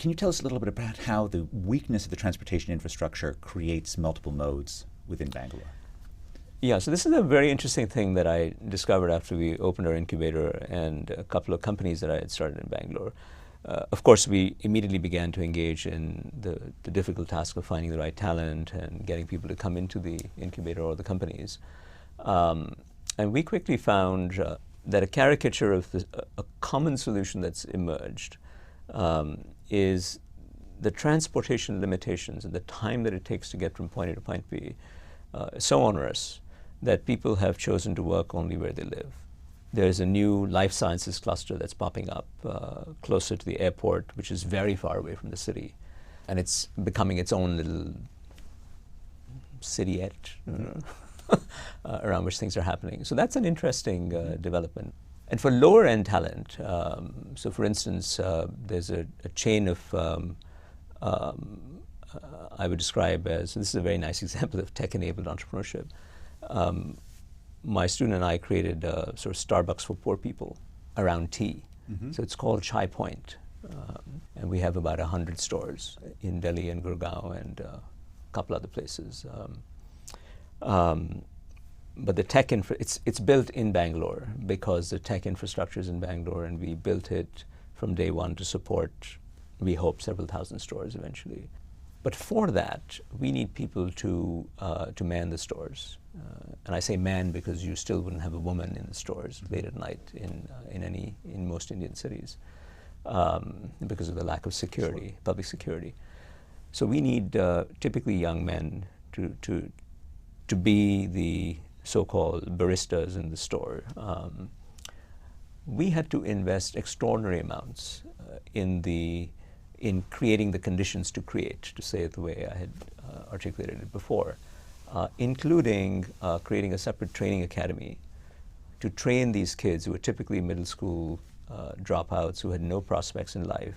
Can you tell us a little bit about how the weakness of the transportation infrastructure creates multiple modes within Bangalore? Yeah, so this is a very interesting thing that I discovered after we opened our incubator and a couple of companies that I had started in Bangalore. Of course, we immediately began to engage in the difficult task of finding the right talent and getting people to come into the incubator or the companies. And we quickly found that a caricature of a common solution that's emerged is the transportation limitations and the time that it takes to get from point A to point B so onerous that people have chosen to work only where they live. There's a new life sciences cluster that's popping up closer to the airport, which is very far away from the city. And it's becoming its own little city-ette around which things are happening. So that's an interesting development. And for lower-end talent, so for instance, there's a chain of, I would describe as, this is a very nice example of tech-enabled entrepreneurship. My student and I created sort of Starbucks for poor people around tea. So it's called Chai Point. And we have about 100 stores in Delhi and Gurgaon and a couple other places. But the tech it's built in Bangalore because the tech infrastructure is in Bangalore, and we built it from day one to support, we hope, several thousand stores eventually. But for that, we need people to man the stores. And I say man because you still wouldn't have a woman in the stores late at night in most Indian cities because of the lack of security, public security. So we need typically young men to be the so-called baristas in the store. We had to invest extraordinary amounts in creating the conditions to create, to say it the way I had articulated it before, including creating a separate training academy to train these kids who are typically middle school dropouts who had no prospects in life.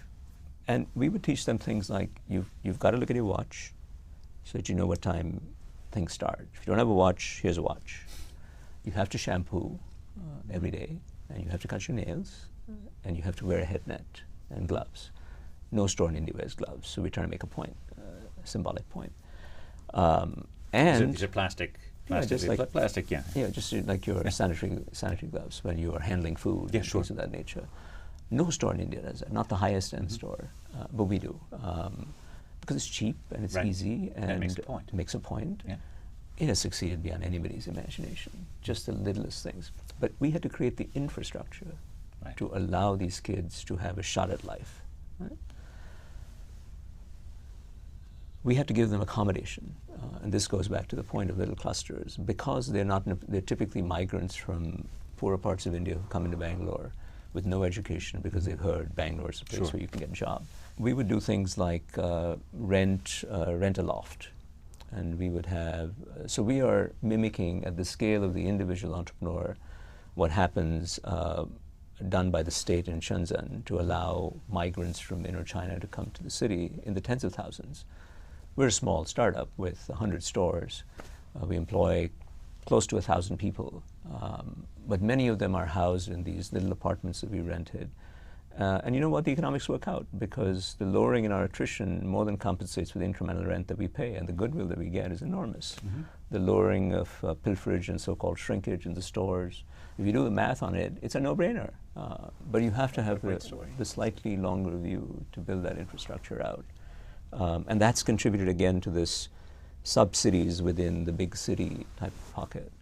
And we would teach them things like, you've got to look at your watch so that you know what time things start. If you don't have a watch, here's a watch. You have to shampoo every day, and you have to cut your nails, and you have to wear a head net and gloves. No store in India wears gloves, so we're trying to make a point, a symbolic point. And these are plastic, yeah, just like plastic, yeah. Yeah, just like your sanitary gloves when you are handling food and things of that nature. No store in India does that, not the highest end store, but we do. Because it's cheap and it's easy and it makes a point. Makes a point. Yeah. It has succeeded beyond anybody's imagination, just the littlest things. But we had to create the infrastructure to allow these kids to have a shot at life. Right? We had to give them accommodation, and this goes back to the point of little clusters. Because they're typically migrants from poorer parts of India who come into Bangalore with no education because they've heard Bangalore is a place where you can get a job. We would do things like rent a loft, and we would have, so we are mimicking at the scale of the individual entrepreneur what happens done by the state in Shenzhen to allow migrants from inner China to come to the city in the tens of thousands. We're a small startup with 100 stores. We employ close to 1,000 people, but many of them are housed in these little apartments that we rented. And you know what? The economics work out because the lowering in our attrition more than compensates for the incremental rent that we pay, and the goodwill that we get is enormous. The lowering of pilferage and so-called shrinkage in the stores, if you do the math on it, it's a no-brainer. But you have to have the slightly longer view to build that infrastructure out. And that's contributed again to this sub-cities within the big city type of pocket.